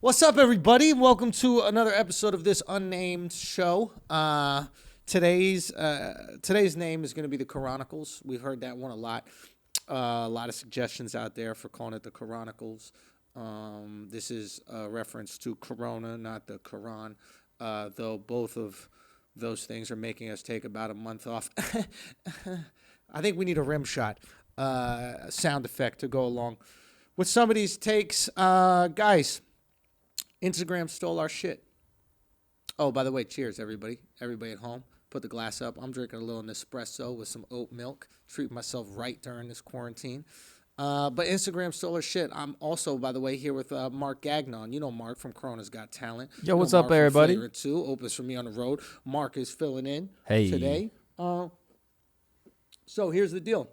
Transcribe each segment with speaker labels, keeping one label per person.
Speaker 1: What's up, everybody? Welcome to another episode of this unnamed show. Today's name is going to be the Chronicles. We've heard that one a lot. A lot of suggestions out there for calling it the Chronicles. This is a reference to Corona, not the Quran, though both of those things are making us take about a month off. I think we need a rim shot sound effect to go along with some of these takes. Guys, Instagram stole our shit. Oh, by the way, cheers, everybody. Everybody at home, put the glass up. I'm drinking a little Nespresso with some oat milk. Treat myself right during this quarantine. But Instagram stole our shit. I'm also, by the way, here with Mark Gagnon. You know Mark from Corona's Got Talent.
Speaker 2: Yo, what's up, everybody?
Speaker 1: Flagrant too. Opens for me on the road. Mark is filling in today. So here's the deal.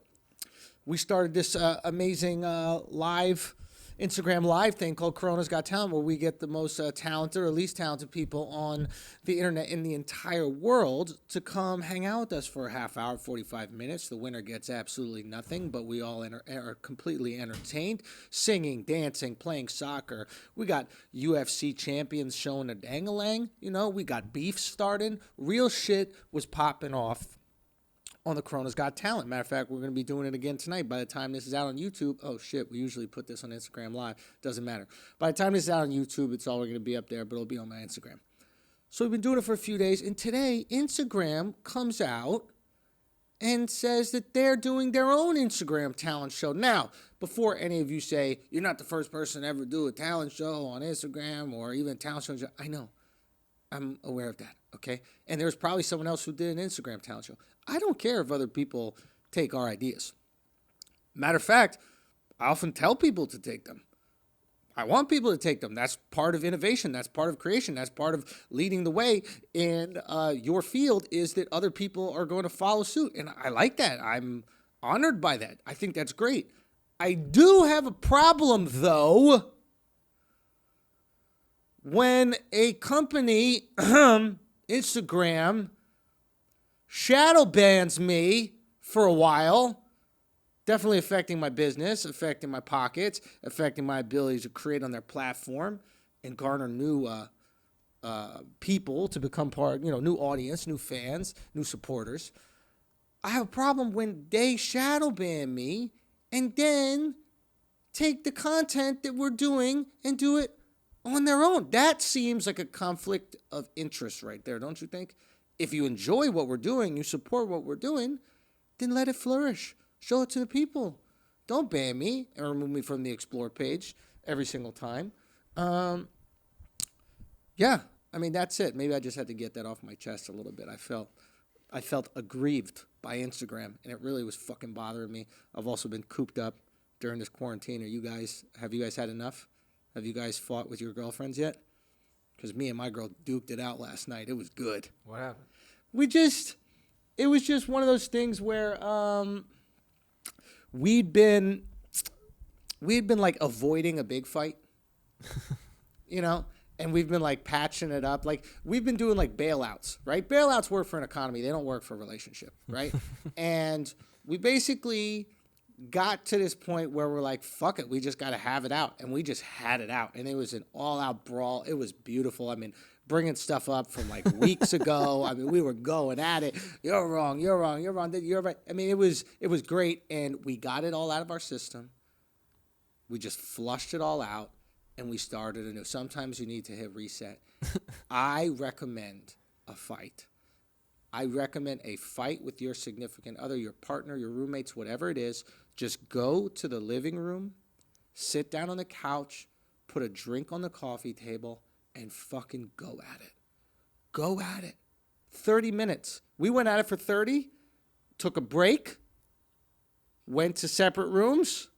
Speaker 1: We started this amazing live Instagram live thing called Corona's Got Talent, where we get the most talented or least talented people on the internet in the entire world to come hang out with us for a half hour, 45 minutes. The winner gets absolutely nothing, but we all are completely entertained, singing, dancing, playing soccer. We got UFC champions showing a dang-a-lang. You know, we got beef starting. Real shit was popping off on the Corona's Got Talent. Matter of fact, we're going to be doing it again tonight. By the time this is out on YouTube, oh shit, we usually put this on Instagram Live. Doesn't matter. By the time this is out on YouTube, it's always going to be up there, but it'll be on my Instagram. So we've been doing it for a few days, and today Instagram comes out and says that they're doing their own Instagram talent show. Now, before any of you say, you're not the first person to ever do a talent show on Instagram or even a talent show, I know. I'm aware of that, okay? And there's probably someone else who did an Instagram talent show. I don't care if other people take our ideas. Matter of fact, I often tell people to take them. I want people to take them. That's part of innovation. That's part of creation. That's part of leading the way in your field, is that other people are going to follow suit. And I like that. I'm honored by that. I think that's great. I do have a problem, though, when a company, Instagram, shadow bans me for a while, definitely affecting my business, affecting my pockets, affecting my ability to create on their platform and garner new people to become part, new audience, new fans, new supporters. I have a problem when they shadow ban me and then take the content that we're doing and do it on their own. That seems like a conflict of interest right there, don't you think? If you enjoy what we're doing, you support what we're doing, then let it flourish. Show it to the people. Don't ban me and remove me from the Explore page every single time. Yeah, I mean, that's it. Maybe I just had to get that off my chest a little bit. I felt aggrieved by Instagram, and it really was fucking bothering me. I've also been cooped up during this quarantine. Have you guys had enough? Have you guys fought with your girlfriends yet? Because me and my girl duked it out last night. It was good.
Speaker 2: What happened?
Speaker 1: It was just one of those things where we'd been like avoiding a big fight, and we've been like patching it up. Like we've been doing like bailouts, right? Bailouts work for an economy. They don't work for a relationship, right? And we basically got to this point where we're like, fuck it, we just got to have it out. And we just had it out. And it was an all-out brawl. It was beautiful. I mean, bringing stuff up from like weeks ago. I mean, we were going at it. You're wrong, you're wrong, you're wrong, you're right. I mean, it was great. And we got it all out of our system. We just flushed it all out. And we started anew. Sometimes you need to hit reset. I recommend a fight. I recommend a fight with your significant other, your partner, your roommates, whatever it is. Just go to the living room, sit down on the couch, put a drink on the coffee table, and fucking go at it. Go at it. 30 minutes. We went at it for 30, took a break, went to separate rooms,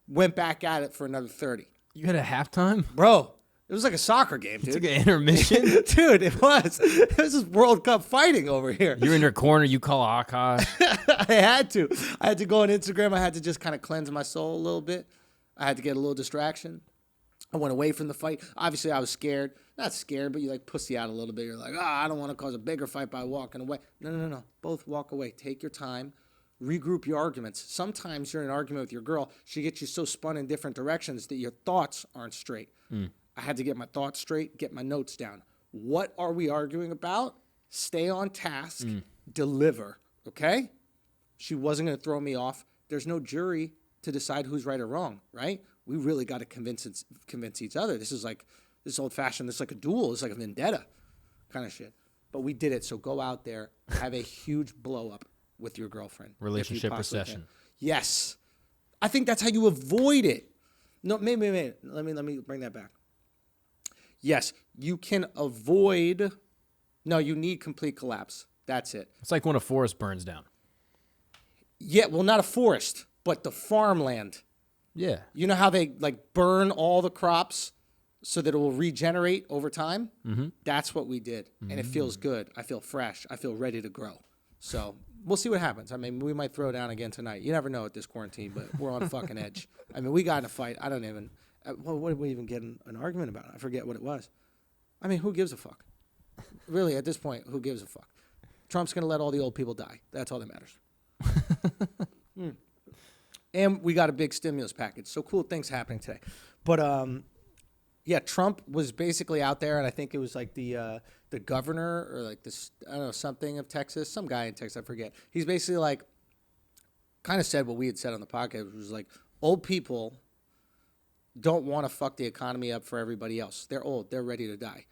Speaker 1: went back at it for another 30.
Speaker 2: You had a halftime?
Speaker 1: Bro, it was like a soccer game, dude.
Speaker 2: You took an intermission?
Speaker 1: Dude, it was. It was just World Cup fighting over here.
Speaker 2: You're in your corner. You call Akaash.
Speaker 1: I had to. I had to go on Instagram. I had to just kind of cleanse my soul a little bit. I had to get a little distraction. I went away from the fight. Obviously, I was scared. Not scared, but you like pussy out a little bit. You're like, I don't want to cause a bigger fight by walking away. No. Both walk away. Take your time. regroup your arguments. Sometimes you're in an argument with your girl. She gets you so spun in different directions that your thoughts aren't straight. I had to get my thoughts straight, get my notes down. What are we arguing about? Stay on task, deliver, okay? She wasn't going to throw me off. There's no jury to decide who's right or wrong, right? We really got to convince each other. This is like this old-fashioned, this is like a duel. It's like a vendetta kind of shit. But we did it, so go out there, have a huge blow-up with your girlfriend.
Speaker 2: Relationship recession.
Speaker 1: Yes. I think that's how you avoid it. No, maybe. Let me bring that back. Yes, you can avoid. No, you need complete collapse. That's it.
Speaker 2: It's like when a forest burns down.
Speaker 1: Yeah, well, not a forest, but the farmland.
Speaker 2: Yeah.
Speaker 1: You know how they like burn all the crops so that it will regenerate over time? Mm-hmm. That's what we did, and it feels good. I feel fresh. I feel ready to grow. So we'll see what happens. I mean, we might throw down again tonight. You never know at this quarantine, but we're on a fucking edge. I mean, we got in a fight. I don't even. What did we even get in an argument about? I forget what it was. I mean, who gives a fuck? Really, at this point, who gives a fuck? Trump's going to let all the old people die. That's all that matters. And we got a big stimulus package. So cool things happening today. But, yeah, Trump was basically out there, and I think it was like the governor or like this, I don't know, something of Texas, some guy in Texas, I forget. He's basically like, kind of said what we had said on the podcast, which was like, old people don't want to fuck the economy up for everybody else. They're old. They're ready to die,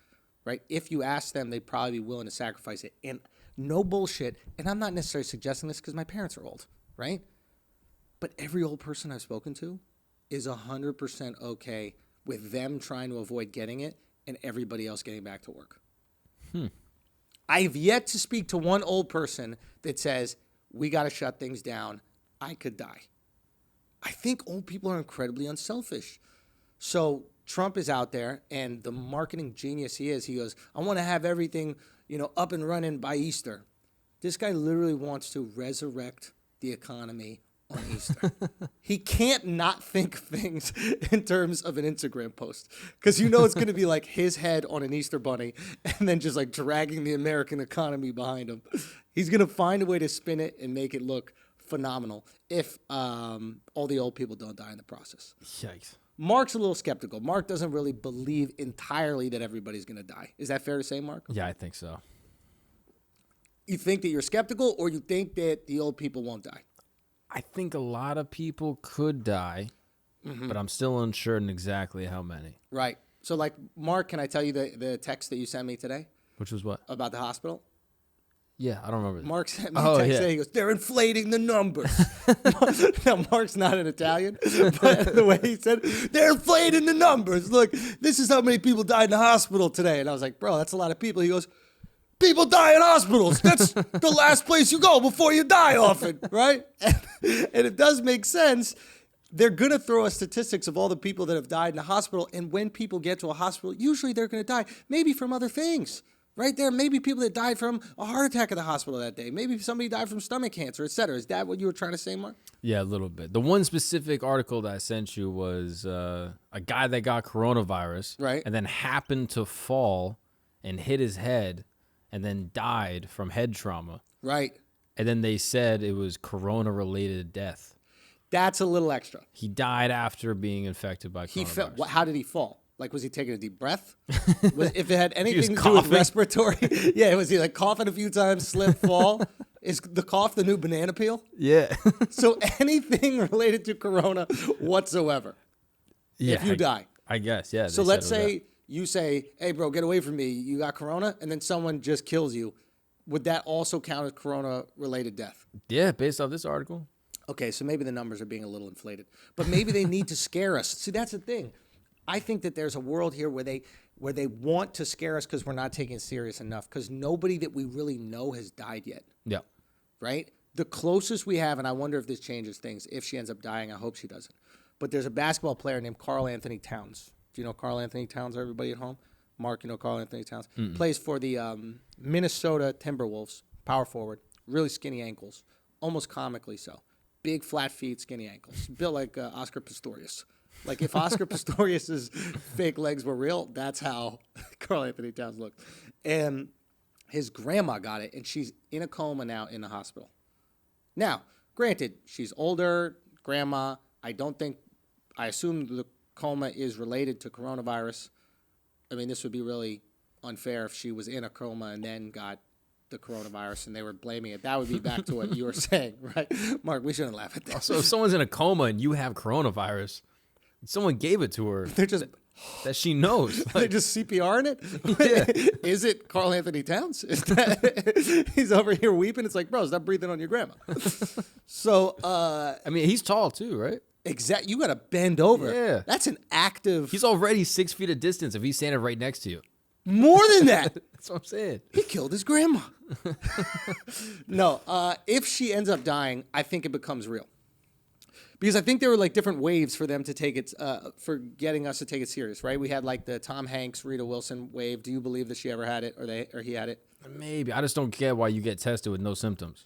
Speaker 1: right? If you ask them, they'd probably be willing to sacrifice it. And no bullshit. And I'm not necessarily suggesting this because my parents are old, right? But every old person I've spoken to is 100% okay with them trying to avoid getting it and everybody else getting back to work. I've yet to speak to one old person that says, we got to shut things down. I could die. I think old people are incredibly unselfish. So Trump is out there, and the marketing genius he is, he goes, I want to have everything, up and running by Easter. This guy literally wants to resurrect the economy on Easter. He can't not think of things in terms of an Instagram post because it's going to be like his head on an Easter bunny and then just like dragging the American economy behind him. He's going to find a way to spin it and make it look phenomenal if all the old people don't die in the process.
Speaker 2: Yikes.
Speaker 1: Mark's a little skeptical. Mark doesn't really believe entirely that everybody's going to die. Is that fair to say, Mark?
Speaker 2: Yeah, I think so.
Speaker 1: You think that you're skeptical or you think that the old people won't die?
Speaker 2: I think a lot of people could die, but I'm still unsure in exactly how many.
Speaker 1: Right. So, like, Mark, can I tell you the text that you sent me today?
Speaker 2: Which was what?
Speaker 1: About the hospital?
Speaker 2: Yeah, I don't remember.
Speaker 1: Mark sent me a text today. He goes, they're inflating the numbers. Now, Mark's not an Italian, but the way he said, they're inflating the numbers. Look, this is how many people died in the hospital today. And I was like, bro, that's a lot of people. He goes, people die in hospitals. That's the last place you go before you die often, right? And it does make sense. They're going to throw us statistics of all the people that have died in the hospital. And when people get to a hospital, usually they're going to die, maybe from other things. Right there, maybe people that died from a heart attack at the hospital that day. Maybe somebody died from stomach cancer, et cetera. Is that what you were trying to say, Mark?
Speaker 2: Yeah, a little bit. The one specific article that I sent you was a guy that got coronavirus,
Speaker 1: right,
Speaker 2: and then happened to fall and hit his head and then died from head trauma.
Speaker 1: Right.
Speaker 2: And then they said it was corona-related death.
Speaker 1: That's a little extra.
Speaker 2: He died after being infected by coronavirus.
Speaker 1: How did he fall? Like, was he taking a deep breath? If it had anything to do with respiratory? Yeah, was he like coughing a few times, slip, fall? Is the cough the new banana peel?
Speaker 2: Yeah.
Speaker 1: So anything related to corona whatsoever, if you die.
Speaker 2: I guess, yeah.
Speaker 1: So let's say you say, hey, bro, get away from me. You got corona, and then someone just kills you. Would that also count as corona-related death?
Speaker 2: Yeah, based off this article.
Speaker 1: Okay, so maybe the numbers are being a little inflated. But maybe they need to scare us. See, that's the thing. I think that there's a world here where they want to scare us because we're not taking it serious enough because nobody that we really know has died yet.
Speaker 2: Yeah.
Speaker 1: Right? The closest we have, and I wonder if this changes things, if she ends up dying, I hope she doesn't. But there's a basketball player named Karl Anthony Towns. Do you know Karl Anthony Towns, everybody at home? Mark, you know Karl Anthony Towns? Plays for the Minnesota Timberwolves, power forward, really skinny ankles, almost comically so. Big, flat feet, skinny ankles. Built like Oscar Pistorius. Like, if Oscar Pistorius's fake legs were real, that's how Karl Anthony Towns looked. And his grandma got it, and she's in a coma now in the hospital. Now, Granted, she's older, grandma. I assume the coma is related to coronavirus. I mean, this would be really unfair if she was in a coma and then got the coronavirus and they were blaming it. That would be back to what you were saying, right? Mark, we shouldn't laugh at that.
Speaker 2: So if someone's in a coma and you have coronavirus, someone gave it to her.
Speaker 1: They're just...
Speaker 2: that she knows.
Speaker 1: They just CPR in it?
Speaker 2: Yeah.
Speaker 1: Is it Carl Anthony Towns? He's over here weeping. It's like, bro, stop breathing on your grandma. So,
Speaker 2: I mean, he's tall too, right?
Speaker 1: You got to bend over.
Speaker 2: Yeah.
Speaker 1: That's an active...
Speaker 2: He's already 6 feet of distance if he's standing right next to you.
Speaker 1: More than that.
Speaker 2: That's what I'm saying.
Speaker 1: He killed his grandma. No, if she ends up dying, I think it becomes real. Because I think there were like different waves for them to take it, for getting us to take it serious, right? We had like the Tom Hanks, Rita Wilson wave. Do you believe that she ever had it or he had it?
Speaker 2: Maybe. I just don't get why you get tested with no symptoms.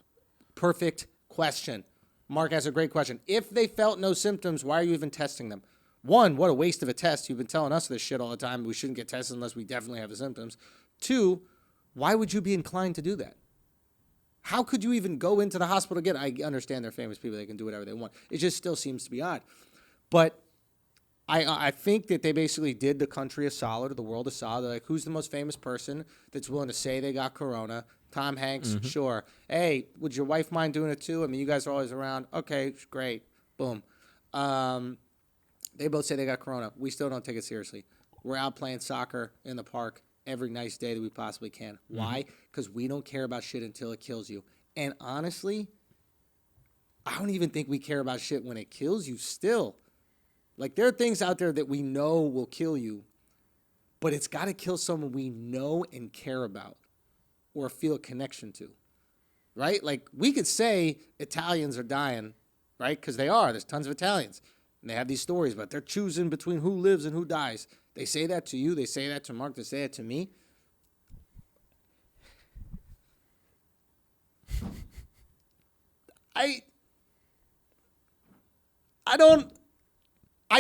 Speaker 1: Perfect question. Mark has a great question. If they felt no symptoms, why are you even testing them? One, what a waste of a test. You've been telling us this shit all the time. We shouldn't get tested unless we definitely have the symptoms. Two, why would you be inclined to do that? How could you even go into the hospital again? I understand they're famous people. They can do whatever they want. It just still seems to be odd. But I think that they basically did the country a solid, or the world a solid. They're like, who's the most famous person that's willing to say they got corona? Tom Hanks, sure. Hey, would your wife mind doing it too? I mean, you guys are always around. Okay, great. Boom. They both say they got corona. We still don't take it seriously. We're out playing soccer in the park every nice day that we possibly can. Why? Because we don't care about shit until it kills you. And honestly, I don't even think we care about shit when it kills you still. Like, there are things out there that we know will kill you, but it's got to kill someone we know and care about or feel a connection to, right? Like, we could say Italians are dying, right? Because they are. There's tons of Italians. And they have these stories, but they're choosing between who lives and who dies. They say that to you. They say that to Mark. They say it to me. I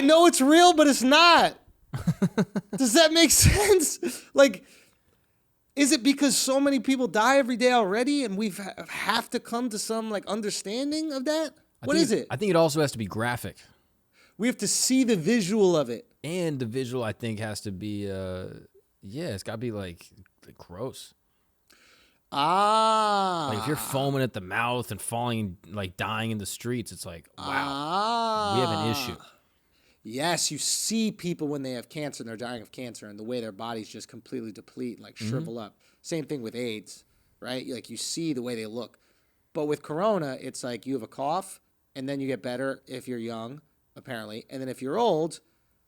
Speaker 1: know it's real, but it's not. Does that make sense? Like, is it because so many people die every day already and we have to come to some like understanding of that? What is it?
Speaker 2: I think it also has to be graphic.
Speaker 1: We have to see the visual of it.
Speaker 2: And the visual, I think, has to be, it's got to be like gross. Like if you're foaming at the mouth and falling, like dying in the streets, it's like, wow, we have an issue.
Speaker 1: Yes, you see people when they have cancer and they're dying of cancer and the way their bodies just completely deplete and like shrivel up. Same thing with AIDS, right? Like you see the way they look. But with corona, it's like you have a cough and then you get better if you're young, apparently. And then if you're old,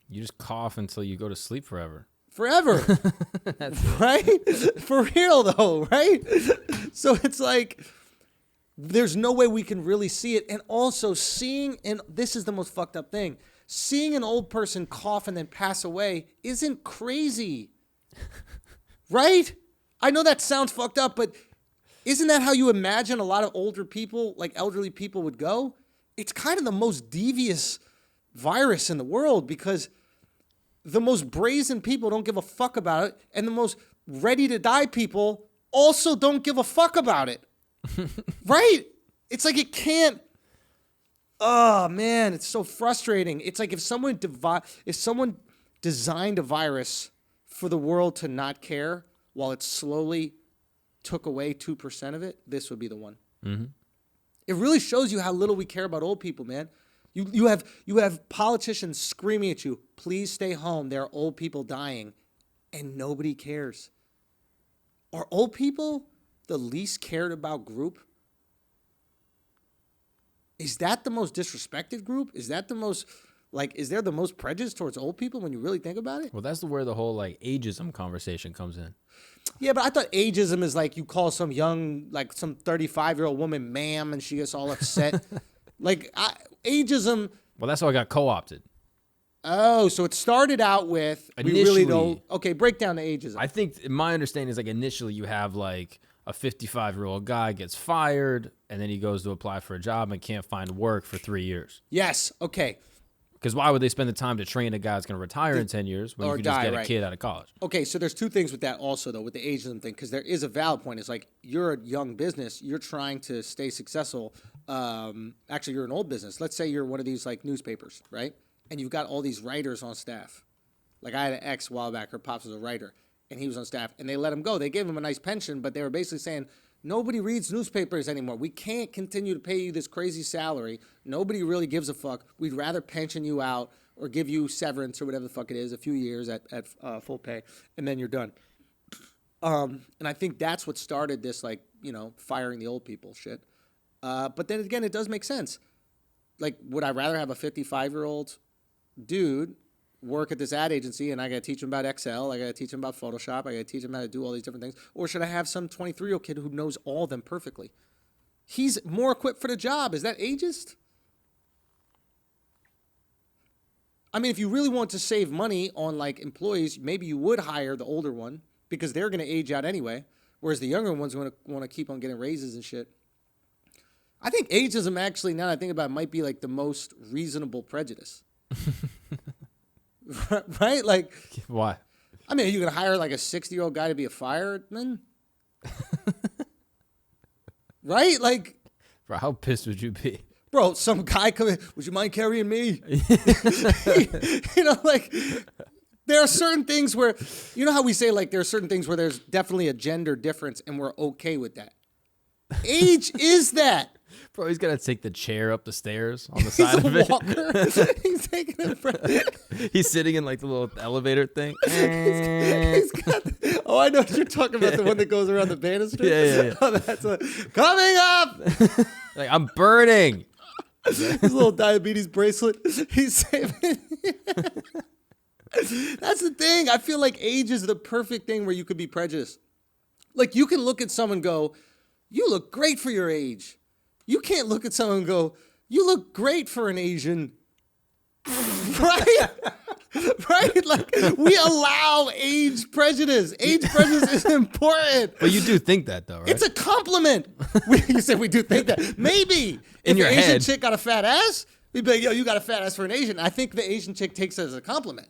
Speaker 2: you just cough until you go to sleep forever.
Speaker 1: Forever. Right? For real, though, right? So it's like there's no way we can really see it. And also seeing, and this is the most fucked up thing, seeing an old person cough and then pass away isn't crazy. Right? I know that sounds fucked up, but isn't that how you imagine a lot of older people, like elderly people, would go? It's kind of the most devious virus in the world because the most brazen people don't give a fuck about it, and the most ready to die people also don't give a fuck about it. Right? It's like it can't. Oh man, it's so frustrating. It's like if someone designed a virus for the world to not care while it slowly took away 2% of it, this would be the one. Mm-hmm. It really shows you how little we care about old people, man. You have politicians screaming at you, please stay home. There are old people dying, and nobody cares. Are old people the least cared about group? Is that the most disrespected group? Is that the most, is there the most prejudice towards old people when you really think about it?
Speaker 2: Well, that's where the whole, ageism conversation comes in.
Speaker 1: Yeah, but I thought ageism is like you call some young, some 35-year-old woman ma'am, and she gets all upset. Ageism.
Speaker 2: Well, that's how I got co-opted.
Speaker 1: Oh, so it started out with
Speaker 2: initially,
Speaker 1: we really don't. Okay, break down the ageism.
Speaker 2: I think my understanding is initially you have a 55-year-old guy gets fired and then he goes to apply for a job and can't find work for 3 years.
Speaker 1: Yes. Okay.
Speaker 2: Because why would they spend the time to train a guy that's going to retire in 10 years when you can just get a kid out of college?
Speaker 1: Okay, so there's two things with that also, though, with the ageism thing, because there is a valid point. It's like you're a young business. You're trying to stay successful. actually, you're an old business. Let's say you're one of these like newspapers, right? And you've got all these writers on staff. Like I had an ex a while back, her pops was a writer, and he was on staff, and they let him go. They gave him a nice pension, but they were basically saying, nobody reads newspapers anymore. We can't continue to pay you this crazy salary. Nobody really gives a fuck. We'd rather pension you out or give you severance or whatever the fuck it is, a few years at full pay, and then you're done. And I think that's what started this, like, you know, firing the old people shit. But then again, it does make sense. Like, would I rather have a 55-year-old dude work at this ad agency and I got to teach him about Excel, I got to teach him about Photoshop, I got to teach him how to do all these different things, or should I have some 23-year-old kid who knows all of them perfectly? He's more equipped for the job. Is that ageist? I mean, if you really want to save money on, like, employees, maybe you would hire the older one because they're going to age out anyway, whereas the younger ones want to keep on getting raises and shit. I think ageism actually, now that I think about it, might be like the most reasonable prejudice. Right? Like,
Speaker 2: why?
Speaker 1: I mean, are you going to hire like a 60-year-old guy to be a fireman? Right? Like,
Speaker 2: Bro, how pissed would you be?
Speaker 1: bro, some guy come in, would you mind carrying me? You know, like, there are certain things where, you know how we say, like, there are certain things where there's definitely a gender difference and we're okay with that. Age is that.
Speaker 2: Bro, he's got to take the chair up the stairs on the side of it.
Speaker 1: Walker. He's taking it.
Speaker 2: He's sitting in like the little elevator thing.
Speaker 1: He's got. Oh, I know what you're talking about. The one that goes around the banister.
Speaker 2: Yeah.
Speaker 1: Oh, that's coming up.
Speaker 2: Like, I'm burning.
Speaker 1: His little diabetes bracelet. He's saving. That's the thing. I feel like age is the perfect thing where you could be prejudiced. Like, you can look at someone and go, you look great for your age. You can't look at someone and go, you look great for an Asian. Right? Right? Like, we allow age prejudice. Age prejudice is important.
Speaker 2: But you do think that, though, right?
Speaker 1: It's a compliment. You said we do think that. Maybe.
Speaker 2: In
Speaker 1: if
Speaker 2: your
Speaker 1: an Asian
Speaker 2: head.
Speaker 1: chick got a fat ass, we'd be like, yo, you got a fat ass for an Asian. I think the Asian chick takes it as a compliment.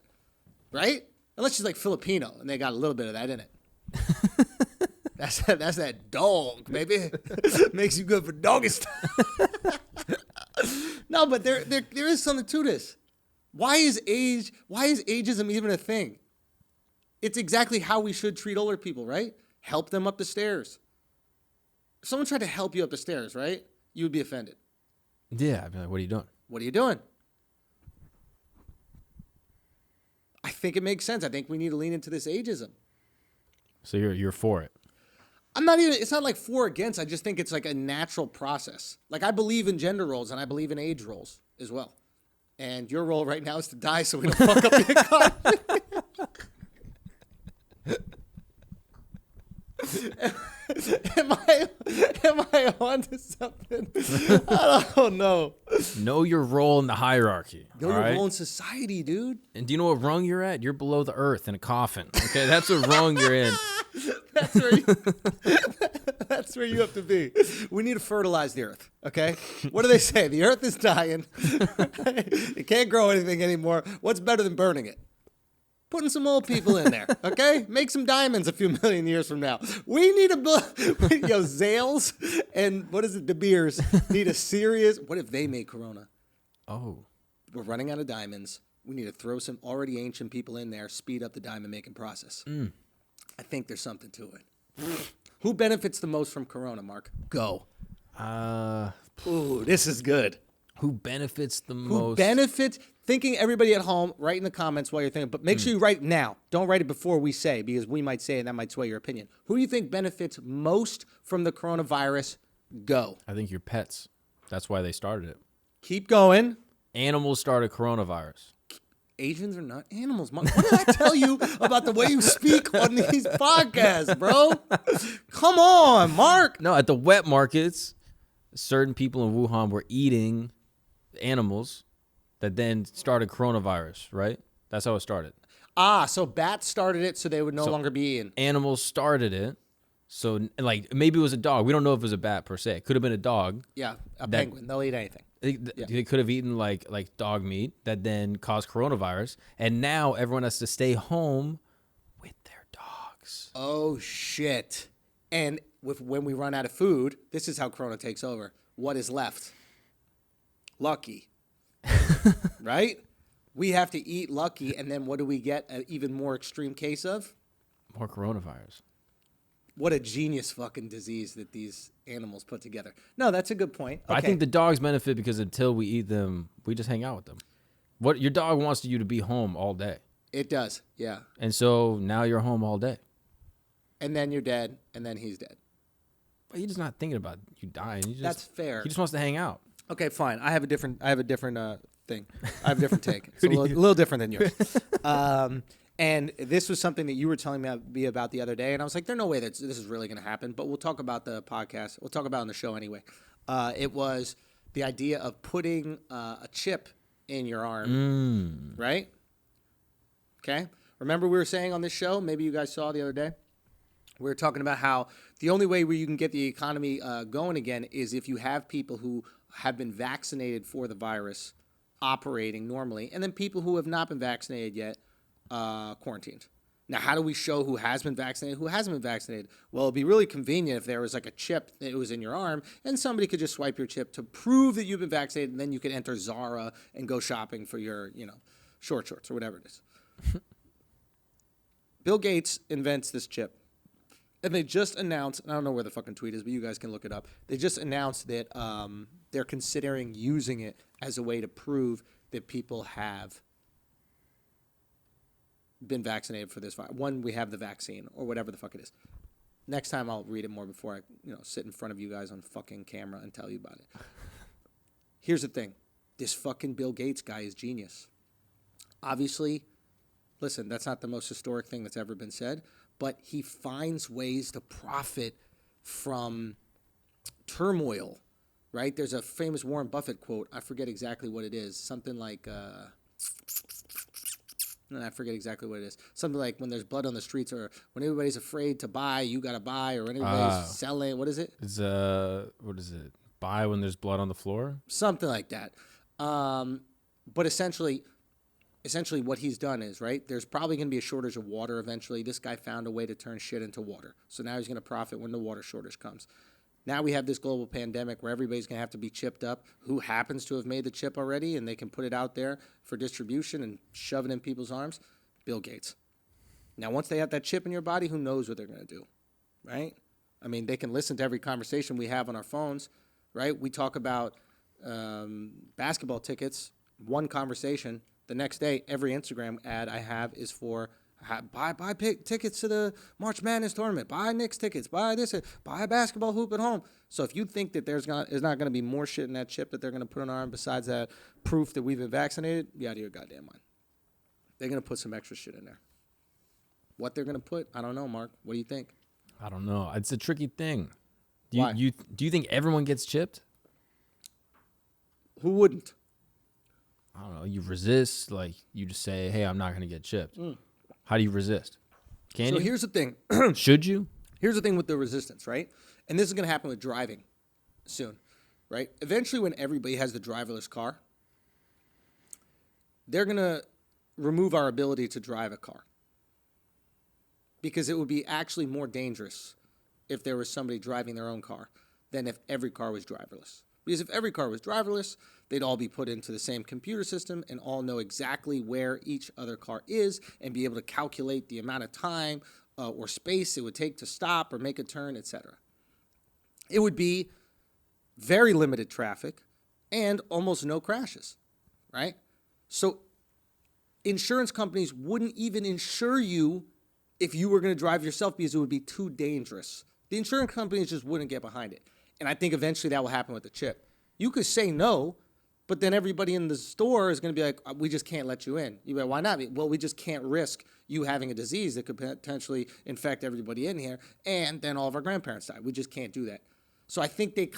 Speaker 1: Right? Unless she's like Filipino and they got a little bit of that in it. That's that dog, baby. Makes you good for doggy style. No, but there is something to this. Why is ageism even a thing? It's exactly how we should treat older people, right? Help them up the stairs. If someone tried to help you up the stairs, right? You would be offended.
Speaker 2: Yeah, I'd be like, what are you doing?
Speaker 1: What are you doing? I think it makes sense. I think we need to lean into this ageism.
Speaker 2: So you're for it.
Speaker 1: It's not like for or against. I just think it's like a natural process. Like, I believe in gender roles and I believe in age roles as well. And your role right now is to die so we don't fuck up the economy. Am I on to something? I don't know.
Speaker 2: Know your role in the hierarchy.
Speaker 1: Know your role in society, dude.
Speaker 2: And do you know what rung you're at? You're below the earth in a coffin. Okay, that's what rung you're in.
Speaker 1: That's where you have to be. We need to fertilize the earth, okay? What do they say? The earth is dying. It can't grow anything anymore. What's better than burning it? Putting some old people in there, okay? Make some diamonds a few million years from now. We need Zales and what is it? De Beers need a serious. What if they made Corona?
Speaker 2: Oh.
Speaker 1: We're running out of diamonds. We need to throw some already ancient people in there, speed up the diamond making process. I think there's something to it. Who benefits the most from Corona, Mark? Go. Ooh, this is good.
Speaker 2: Who benefits the most?
Speaker 1: Who benefits? Thinking everybody at home, write in the comments while you're thinking, but make sure you write it now. Don't write it before we say, because we might say and that might sway your opinion. Who do you think benefits most from the coronavirus? Go.
Speaker 2: I think your pets. That's why they started it.
Speaker 1: Keep going.
Speaker 2: Animals started coronavirus.
Speaker 1: Asians are not animals. What did I tell you about the way you speak on these podcasts, bro? Come on, Mark.
Speaker 2: No, at the wet markets, certain people in Wuhan were eating animals that then started coronavirus, right? That's how it started.
Speaker 1: So bats started it so they would no longer be eaten.
Speaker 2: Animals started it. So, like, maybe it was a dog. We don't know if it was a bat per se. It could have been a dog.
Speaker 1: Yeah, penguin. They'll eat anything.
Speaker 2: They could have eaten like dog meat that then caused coronavirus, and now everyone has to stay home with their dogs.
Speaker 1: Oh shit! And when we run out of food, this is how Corona takes over. what is left? Lucky. Right? We have to eat Lucky, and then what do we get an even more extreme case of?
Speaker 2: More coronavirus.
Speaker 1: What a genius fucking disease that these animals put together. No, that's a good point. Okay.
Speaker 2: I think the dogs benefit because until we eat them, we just hang out with them. What your dog wants you to be home all day.
Speaker 1: It does, yeah.
Speaker 2: And so now you're home all day.
Speaker 1: And then you're dead, and then he's dead.
Speaker 2: But he's just not thinking about you dying.
Speaker 1: That's fair.
Speaker 2: He just wants to hang out.
Speaker 1: Okay, fine. I have a different thing. I have a different take. It's a little different than yours. And this was something that you were telling me about the other day, and I was like, "There's no way that this is really going to happen." But we'll talk about the podcast. We'll talk about it on the show anyway. It was the idea of putting a chip in your arm, right? Okay. Remember we were saying on this show, maybe you guys saw the other day, we were talking about how the only way where you can get the economy going again is if you have people who have been vaccinated for the virus operating normally, and then people who have not been vaccinated yet quarantined. Now, how do we show who has been vaccinated, who hasn't been vaccinated? Well, it'd be really convenient if there was like a chip that was in your arm, and somebody could just swipe your chip to prove that you've been vaccinated, and then you could enter Zara and go shopping for your, short shorts or whatever it is. Bill Gates invents this chip. And they just announced, and I don't know where the fucking tweet is, but you guys can look it up. They just announced that they're considering using it as a way to prove that people have been vaccinated for this virus. One, we have the vaccine or whatever the fuck it is. Next time I'll read it more before I sit in front of you guys on fucking camera and tell you about it. Here's the thing. This fucking Bill Gates guy is genius. Obviously, listen, that's not the most historic thing that's ever been said, but he finds ways to profit from turmoil, right? There's a famous Warren Buffett quote. I forget exactly what it is. Something like, I forget exactly what it is. Something like when there's blood on the streets, or when everybody's afraid to buy, you got to buy, or when everybody's selling. What is it?
Speaker 2: It's, what is it? Buy when there's blood on the floor?
Speaker 1: Something like that. But essentially what he's done is, right, there's probably going to be a shortage of water eventually. This guy found a way to turn shit into water. So now he's going to profit when the water shortage comes. Now we have this global pandemic where everybody's going to have to be chipped up. Who happens to have made the chip already, and they can put it out there for distribution and shove it in people's arms? Bill Gates. Now, once they have that chip in your body, who knows what they're going to do, right? I mean, they can listen to every conversation we have on our phones, right? We talk about basketball tickets, one conversation. The next day, every Instagram ad I have is for buy tickets to the March Madness tournament, buy Knicks tickets, buy this, buy a basketball hoop at home. So if you think that there's not going to be more shit in that chip that they're going to put on our arm besides that proof that we've been vaccinated, you out of your goddamn mind. They're going to put some extra shit in there. What they're going to put, I don't know, Mark. What do you think?
Speaker 2: I don't know. It's a tricky thing.
Speaker 1: Why?
Speaker 2: Do you think everyone gets chipped?
Speaker 1: Who wouldn't?
Speaker 2: I don't know. You resist, like you just say, "Hey, I'm not going to get chipped." How do you resist? Can you?
Speaker 1: So here's the thing.
Speaker 2: Should you?
Speaker 1: Here's the thing with the resistance, right? And this is going to happen with driving soon, right? Eventually, when everybody has the driverless car, they're going to remove our ability to drive a car, because it would be actually more dangerous if there was somebody driving their own car than if every car was driverless. Because if every car was driverless, they'd all be put into the same computer system and all know exactly where each other car is and be able to calculate the amount of time or space it would take to stop or make a turn, etc. It would be very limited traffic and almost no crashes, right? So insurance companies wouldn't even insure you if you were going to drive yourself because it would be too dangerous. The insurance companies just wouldn't get behind it. And I think eventually that will happen with the chip. You could say no, but then everybody in the store is going to be like, we just can't let you in. You go, why not? Well, we just can't risk you having a disease that could potentially infect everybody in here, and then all of our grandparents die. We just can't do that. So I think they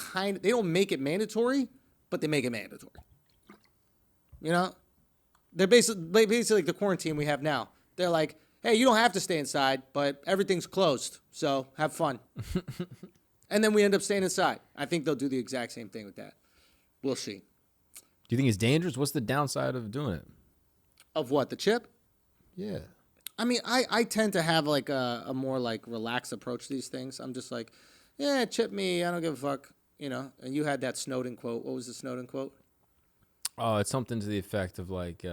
Speaker 1: don't make it mandatory, but they make it mandatory. You know? They're basically like the quarantine we have now. They're like, hey, you don't have to stay inside, but everything's closed, so have fun. And then we end up staying inside. I think they'll do the exact same thing with that. We'll see.
Speaker 2: Do you think it's dangerous? What's the downside of doing it?
Speaker 1: Of what, the chip?
Speaker 2: Yeah.
Speaker 1: I mean, I tend to have like a more like relaxed approach to these things. I'm just like, yeah, chip me. I don't give a fuck. you know, and you had that Snowden quote. What was the Snowden quote?
Speaker 2: Oh, it's something to the effect of like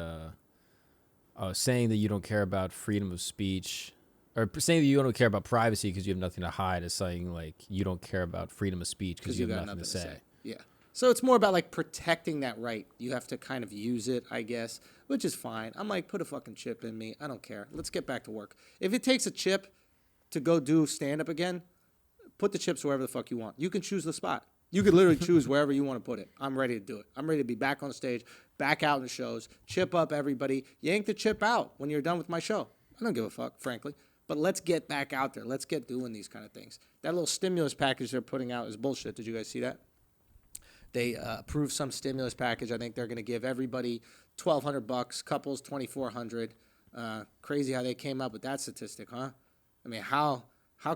Speaker 2: saying that you don't care about freedom of speech, or saying that you don't care about privacy because you have nothing to hide is saying like you don't care about freedom of speech because you have nothing to say.
Speaker 1: Yeah. So it's more about like protecting that right. You have to kind of use it, I guess, which is fine. I'm like, put a fucking chip in me. I don't care. Let's get back to work. If it takes a chip to go do stand-up again, put the chips wherever the fuck you want. You can choose the spot. You could literally choose wherever you want to put it. I'm ready to do it. I'm ready to be back on stage, back out in the shows, chip up everybody, yank the chip out when you're done with my show. I don't give a fuck, frankly. But let's get back out there. Let's get doing these kind of things. That little stimulus package they're putting out is bullshit. Did you guys see that? They approved some stimulus package. I think they're going to give everybody $1,200, couples $2,400. Crazy how they came up with that statistic, huh? I mean, how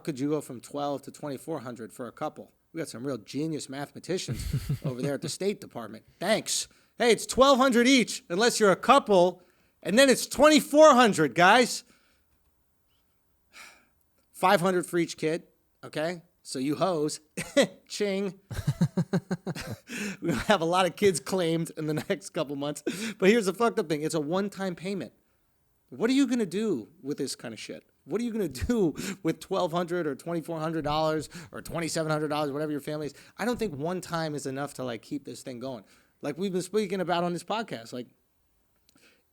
Speaker 1: could you go from $1,200 to $2,400 for a couple? We got some real genius mathematicians over there at the State Department. Thanks. Hey, it's $1,200 each, unless you're a couple, and then it's $2,400, guys. $500 for each kid. Okay, so you hoes, ching. We're gonna have a lot of kids claimed in the next couple months. But here's the fucked up thing: it's a one-time payment. What are you gonna do with this kind of shit? What are you going to do with $1,200 or $2,400 or $2,700, whatever your family is? I don't think one time is enough to like keep this thing going. Like we've been speaking about on this podcast, like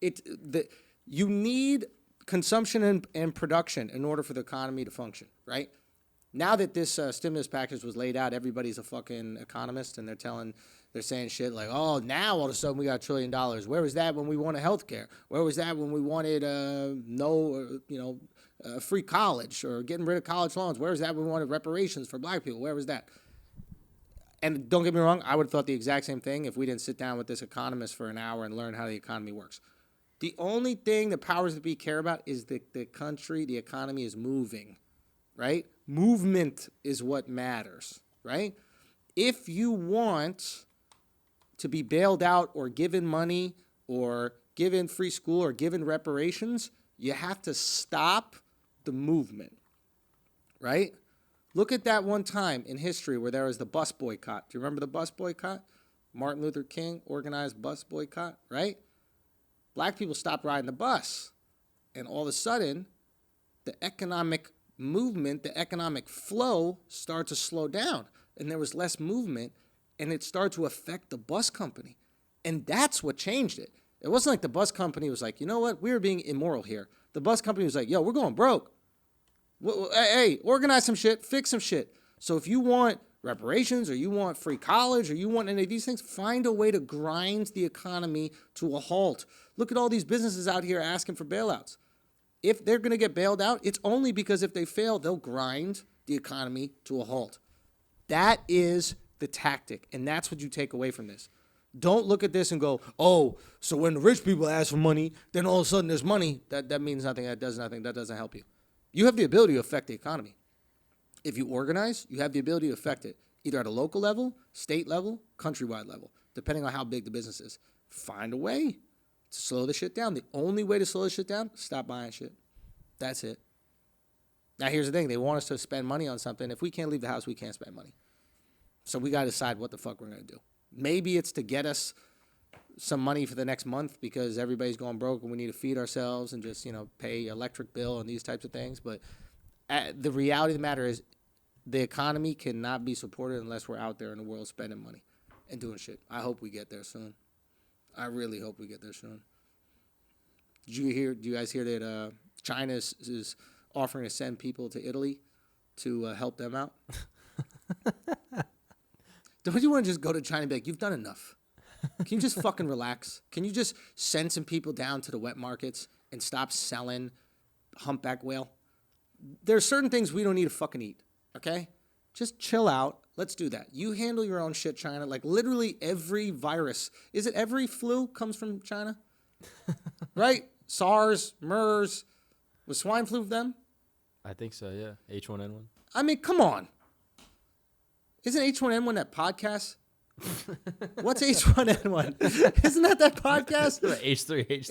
Speaker 1: you need consumption and production in order for the economy to function, right? Now that this stimulus package was laid out, everybody's a fucking economist, and they're saying shit like, oh, now all of a sudden we got $1 trillion. Where was that when we wanted healthcare? Where was that when we wanted free college or getting rid of college loans? Where was that when we wanted reparations for black people? Where was that? And don't get me wrong, I would have thought the exact same thing if we didn't sit down with this economist for an hour and learn how the economy works. The only thing the powers that be care about is the country, the economy is moving, right? Movement is what matters, right? If you want to be bailed out or given money or given free school or given reparations, you have to stop the movement, right? Look at that one time in history where there was the bus boycott. Do you remember the bus boycott? Martin Luther King organized bus boycott, right? Black people stopped riding the bus. And all of a sudden, the economic movement, the economic flow started to slow down. And there was less movement, and it started to affect the bus company. And that's what changed it. It wasn't like the bus company was like, you know what, we're being immoral here. The bus company was like, yo, we're going broke. Hey, organize some shit, fix some shit. So if you want reparations or you want free college or you want any of these things, find a way to grind the economy to a halt. Look at all these businesses out here asking for bailouts. If they're going to get bailed out, it's only because if they fail, they'll grind the economy to a halt. That is the tactic, and that's what you take away from this. Don't look at this and go, oh, so when the rich people ask for money, then all of a sudden there's money. That means nothing. That does nothing. That doesn't help you. You have the ability to affect the economy. If you organize, you have the ability to affect it, either at a local level, state level, countrywide level, depending on how big the business is. Find a way to slow the shit down. The only way to slow the shit down, stop buying shit. That's it. Now, here's the thing. They want us to spend money on something. If we can't leave the house, we can't spend money. So we got to decide what the fuck we're going to do. Maybe it's to get us some money for the next month because everybody's going broke and we need to feed ourselves and just, pay electric bill and these types of things. But the reality of the matter is the economy cannot be supported unless we're out there in the world spending money and doing shit. I hope we get there soon. I really hope we get there soon. Do you guys hear that China is offering to send people to Italy to help them out? Don't you want to just go to China and be like, you've done enough? Can you just fucking relax? Can you just send some people down to the wet markets and stop selling humpback whale? There are certain things we don't need to fucking eat, okay? Just chill out. Let's do that. You handle your own shit, China. Like literally every virus. Is it every flu comes from China? Right? SARS, MERS. Was swine flu them?
Speaker 2: I think so, yeah. H1N1.
Speaker 1: I mean, come on. Isn't H1N1 that podcast? What's H1N1? Isn't that podcast?
Speaker 2: H3.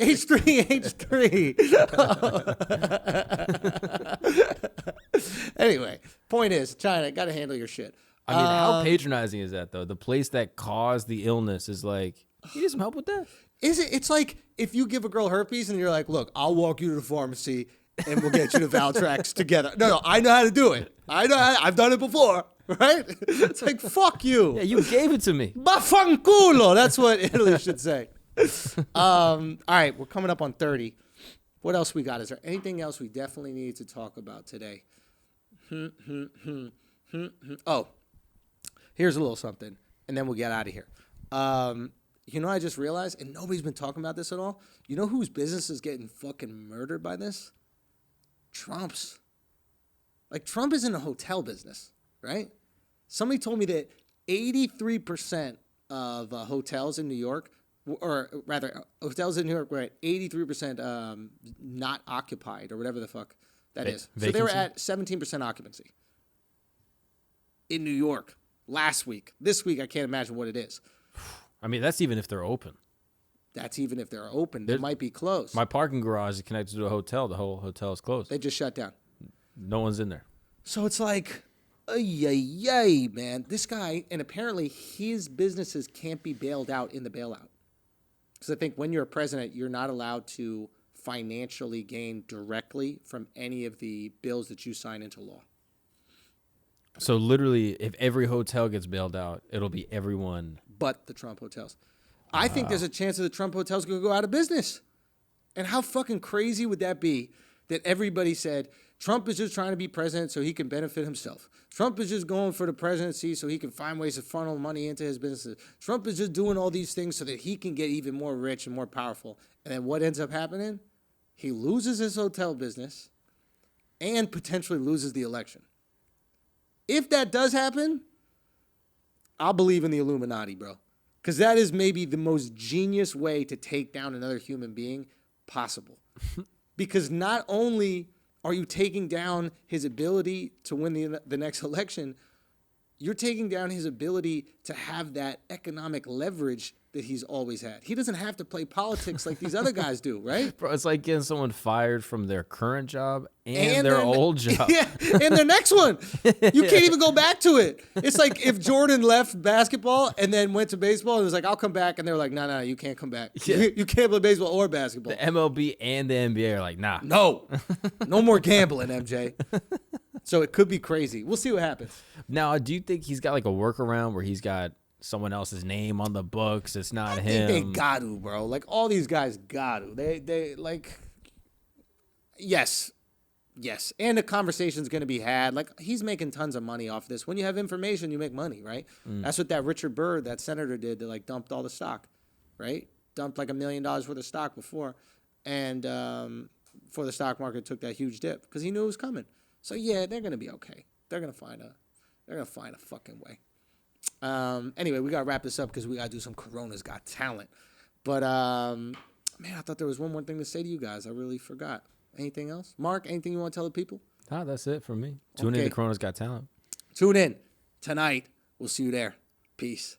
Speaker 1: Anyway, point is, China, got to handle your shit.
Speaker 2: I mean, how patronizing is that, though? The place that caused the illness is like, you need some help with that?
Speaker 1: Is it? It's like if you give a girl herpes and you're like, look, I'll walk you to the pharmacy and we'll get you the Valtrex together. No, I know how to do it. I've done it before, right? It's like, fuck you.
Speaker 2: Yeah, you gave it to me.
Speaker 1: Baffanculo. That's what Italy should say. All right, we're coming up on 30. What else we got? Is there anything else we definitely need to talk about today? Oh, here's a little something, and then we'll get out of here. You know, I just realized, and nobody's been talking about this at all. You know whose business is getting fucking murdered by this? Trump's. Like, Trump is in the hotel business, right? Somebody told me that 83% of hotels in New York, or rather, hotels in New York were at 83% not occupied, or whatever the fuck that is. So they were at 17% occupancy in New York last week. This week, I can't imagine what it is.
Speaker 2: I mean, that's even if they're open.
Speaker 1: That's even if they're open. They might be closed.
Speaker 2: My parking garage is connected to a hotel. The whole hotel is closed.
Speaker 1: They just shut down.
Speaker 2: No one's in there.
Speaker 1: So it's like, yay, man. This guy, and apparently his businesses can't be bailed out in the bailout. Because I think when you're a president, you're not allowed to financially gain directly from any of the bills that you sign into law.
Speaker 2: So literally, if every hotel gets bailed out, it'll be everyone.
Speaker 1: But the Trump hotels. I think there's a chance that the Trump hotels could go out of business. And how fucking crazy would that be that everybody said, Trump is just trying to be president so he can benefit himself. Trump is just going for the presidency so he can find ways to funnel money into his businesses. Trump is just doing all these things so that he can get even more rich and more powerful. And then what ends up happening? He loses his hotel business and potentially loses the election. If that does happen, I'll believe in the Illuminati, bro. Because that is maybe the most genius way to take down another human being possible. Because not only are you taking down his ability to win the next election, you're taking down his ability to have that economic leverage that he's always had. He doesn't have to play politics like these other guys do, right?
Speaker 2: Bro, it's like getting someone fired from their current job and their old job.
Speaker 1: Yeah, and their next one. You can't even go back to it. It's like if Jordan left basketball and then went to baseball and was like, I'll come back. And they were like, no, you can't come back. Yeah. You can't play baseball or basketball.
Speaker 2: The MLB and the NBA are like, nah.
Speaker 1: No more gambling, MJ. So it could be crazy. We'll see what happens.
Speaker 2: Now, do you think he's got like a workaround where he's got someone else's name on the books? It's not him.
Speaker 1: They got to, bro. Like, all these guys got to. They like, yes. And the conversation's going to be had. Like, he's making tons of money off this. When you have information, you make money, right? That's what that Richard Byrd, that senator, did. They, like, dumped all the stock, right? Dumped like $1 million worth of stock before. And before the stock market took that huge dip because he knew it was coming. So, yeah, they're going to be okay. They're going to find a fucking way. Anyway, we got to wrap this up because we got to do some Corona's Got Talent. But, man, I thought there was one more thing to say to you guys. I really forgot. Anything else? Mark, anything you want to tell the people?
Speaker 2: Nah, that's it from me. Tune in to Corona's Got Talent.
Speaker 1: Tune in tonight. We'll see you there. Peace.